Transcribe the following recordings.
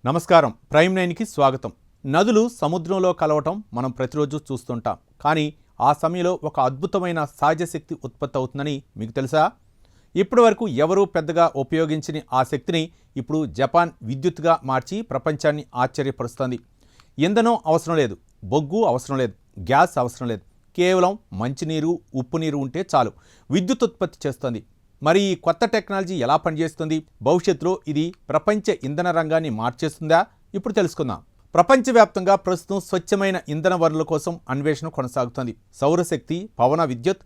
నమస్కారం. ప్రైమ్ నైన్కి స్వాగతం. నదులు సముద్రంలో కలవటం మనం ప్రతిరోజు చూస్తుంటాం. కానీ ఆ సమయంలో ఒక అద్భుతమైన సహజ శక్తి ఉత్పత్తి అవుతుందని మీకు తెలుసా? ఇప్పటి వరకు ఎవరూ పెద్దగా ఉపయోగించని ఆ శక్తిని ఇప్పుడు జపాన్ విద్యుత్తుగా మార్చి ప్రపంచాన్ని ఆశ్చర్యపరుస్తోంది. ఇంధనం అవసరం లేదు, బొగ్గు అవసరం లేదు, గ్యాస్ అవసరం లేదు. కేవలం మంచినీరు, ఉప్పు నీరు ఉంటే చాలు విద్యుత్ ఉత్పత్తి చేస్తోంది. మరి ఈ కొత్త టెక్నాలజీ ఎలా పనిచేస్తుంది? భవిష్యత్తులో ఇది ప్రపంచ ఇంధన రంగాన్ని మార్చేస్తుందా? ఇప్పుడు తెలుసుకుందాం. ప్రపంచవ్యాప్తంగా ప్రస్తుతం స్వచ్ఛమైన ఇంధన వనరుల కోసం అన్వేషణ కొనసాగుతోంది. సౌరశక్తి, పవన విద్యుత్,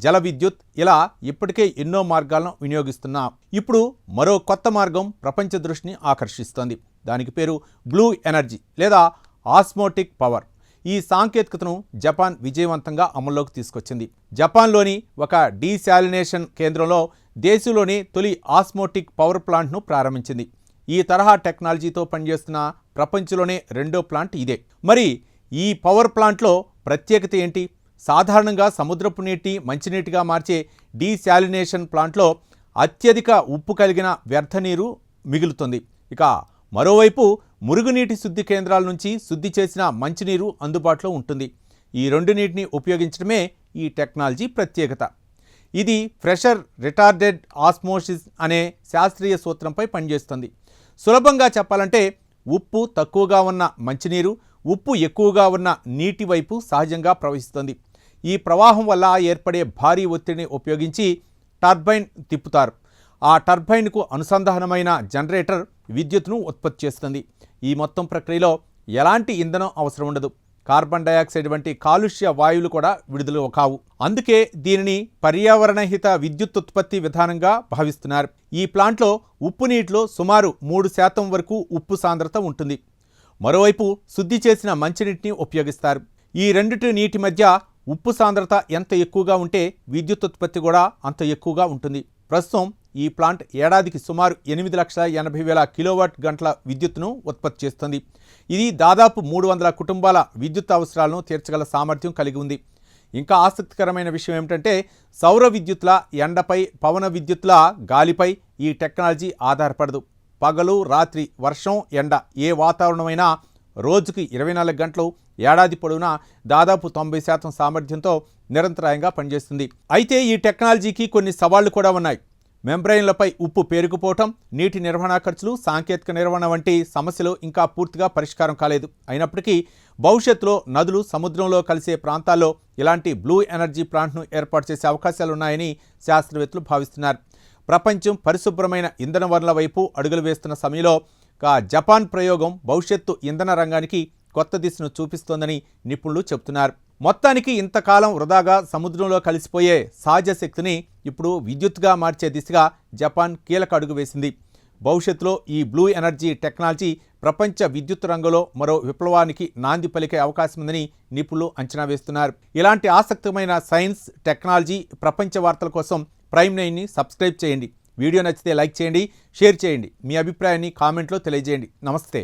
జల విద్యుత్ ఇలా ఇప్పటికే ఎన్నో మార్గాలను వినియోగిస్తున్నాం. ఇప్పుడు మరో కొత్త మార్గం ప్రపంచ దృష్టిని ఆకర్షిస్తోంది. దానికి పేరు బ్లూ ఎనర్జీ లేదా ఆస్మోటిక్ పవర్. ఈ సాంకేతికతను జపాన్ విజయవంతంగా అమల్లోకి తీసుకొచ్చింది. జపాన్లోని ఒక డీశాలినేషన్ కేంద్రంలో దేశంలోని తొలి ఆస్మోటిక్ పవర్ ప్లాంట్ను ప్రారంభించింది. ఈ తరహా టెక్నాలజీతో పనిచేస్తున్న ప్రపంచంలోనే రెండో ప్లాంట్ ఇదే. మరి ఈ పవర్ ప్లాంట్లో ప్రత్యేకత ఏంటి? సాధారణంగా సముద్రపు నీటి మంచినీటిగా మార్చే డీశాలినేషన్ ప్లాంట్లో అత్యధిక ఉప్పు కలిగిన వ్యర్థ నీరు మిగులుతుంది. ఇక మరోవైపు మురుగునీటి శుద్ధి కేంద్రాల నుంచి శుద్ధి చేసిన మంచినీరు అందుబాటులో ఉంటుంది. ఈ రెండు నీటిని ఉపయోగించడమే ఈ టెక్నాలజీ ప్రత్యేకత. ఇది ప్రెషర్ రిటార్డెడ్ ఆస్మోసిస్ అనే శాస్త్రీయ సూత్రంపై పనిచేస్తుంది. సులభంగా చెప్పాలంటే ఉప్పు తక్కువగా ఉన్న మంచినీరు ఉప్పు ఎక్కువగా ఉన్న నీటి వైపు సహజంగా ప్రవహిస్తుంది. ఈ ప్రవాహం వల్ల ఏర్పడే భారీ ఒత్తిడిని ఉపయోగించి టర్బైన్ తిప్పుతారు. ఆ టర్బైన్కు అనుసంధానమైన జనరేటర్ విద్యుత్తును ఉత్పత్తి చేస్తుంది. ఈ మొత్తం ప్రక్రియలో ఎలాంటి ఇంధనం అవసరం ఉండదు. కార్బన్ డయాక్సైడ్ వంటి కాలుష్య వాయువులు కూడా విడుదల కావు. అందుకే దీనిని పర్యావరణహిత విద్యుత్ ఉత్పత్తి విధానంగా భావిస్తున్నారు. ఈ ప్లాంట్లో ఉప్పు నీటిలో సుమారు 3% వరకు ఉప్పు సాంద్రత ఉంటుంది. మరోవైపు శుద్ధి చేసిన మంచినీటిని ఉపయోగిస్తారు. ఈ రెండిటి నీటి మధ్య ఉప్పు సాంద్రత ఎంత ఎక్కువగా ఉంటే విద్యుత్ ఉత్పత్తి కూడా అంత ఎక్కువగా ఉంటుంది. ప్రస్తుతం ఈ ప్లాంట్ ఏడాదికి సుమారు 8,80,000 కిలోవాట్ గంటల విద్యుత్తును ఉత్పత్తి చేస్తుంది. ఇది దాదాపు 300 కుటుంబాల విద్యుత్ అవసరాలను తీర్చగల సామర్థ్యం కలిగి ఉంది. ఇంకా ఆసక్తికరమైన విషయం ఏమిటంటే సౌర విద్యుత్ల ఎండపై, పవన విద్యుత్ల గాలిపై ఈ టెక్నాలజీ ఆధారపడదు. పగలు, రాత్రి, వర్షం, ఎండ ఏ వాతావరణమైనా రోజుకి 24 గంటలు ఏడాది పొడవునా దాదాపు 90% సామర్థ్యంతో నిరంతరాయంగా పనిచేస్తుంది. అయితే ఈ టెక్నాలజీకి కొన్ని సవాళ్లు కూడా ఉన్నాయి. మెంబ్రెయిన్లపై ఉప్పు పేరుకుపోవటం, నీటి నిర్వహణ ఖర్చులు, సాంకేతిక నిర్వహణ వంటి సమస్యలు ఇంకా పూర్తిగా పరిష్కారం కాలేదు. అయినప్పటికీ భవిష్యత్తులో నదులు సముద్రంలో కలిసే ప్రాంతాల్లో ఇలాంటి బ్లూ ఎనర్జీ ప్లాంట్ను ఏర్పాటు చేసే అవకాశాలున్నాయని శాస్త్రవేత్తలు భావిస్తున్నారు. ప్రపంచం పరిశుభ్రమైన ఇంధన వనరుల వైపు అడుగులు వేస్తున్న సమయంలో జపాన్ ప్రయోగం భవిష్యత్తు ఇంధన రంగానికి కొత్త దిశను చూపిస్తోందని నిపుణులు చెబుతున్నారు. మొత్తానికి ఇంతకాలం వృధాగా సముద్రంలో కలిసిపోయే సహజ శక్తిని ఇప్పుడు విద్యుత్తుగా మార్చే దిశగా జపాన్ కీలక అడుగు వేసింది. భవిష్యత్తులో ఈ బ్లూ ఎనర్జీ టెక్నాలజీ ప్రపంచ విద్యుత్ రంగంలో మరో విప్లవానికి నాంది పలికే అవకాశం ఉందని నిపుణులు అంచనా వేస్తున్నారు. ఇలాంటి ఆసక్తికరమైన సైన్స్, టెక్నాలజీ, ప్రపంచ వార్తల కోసం ప్రైమ్ నైన్ని సబ్స్క్రైబ్ చేయండి. వీడియో నచ్చితే లైక్ చేయండి, షేర్ చేయండి. మీ అభిప్రాయాన్ని కామెంట్లో తెలియజేయండి. నమస్తే.